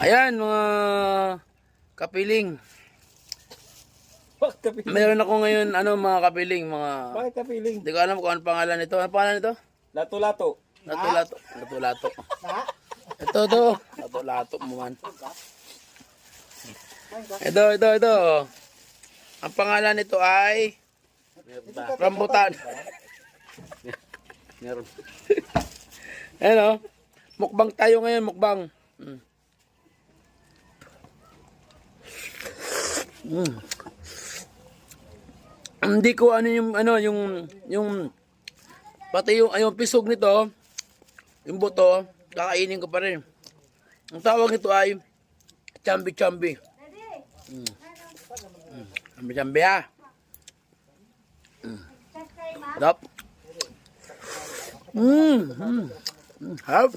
Ayan mga kapiling. Bakit kapiling? Meron ako ngayon mga kapiling, Bakit kapiling? hindi ko alam kung anong pangalan nito. Ano pangalan nito? Lato-lato. Lato-lato. Lato-lato. Ito. Lato-lato mo man. Ito. Ang pangalan nito ay rambutan. Meron. Ayan mukbang tayo ngayon, mukbang. Hindi ko yung pati yung pisog nito, yung buto, kakainin ko pa rin. Ang tawag nito ay chambi-chambi. Chambi-chambi Sarap. Harap.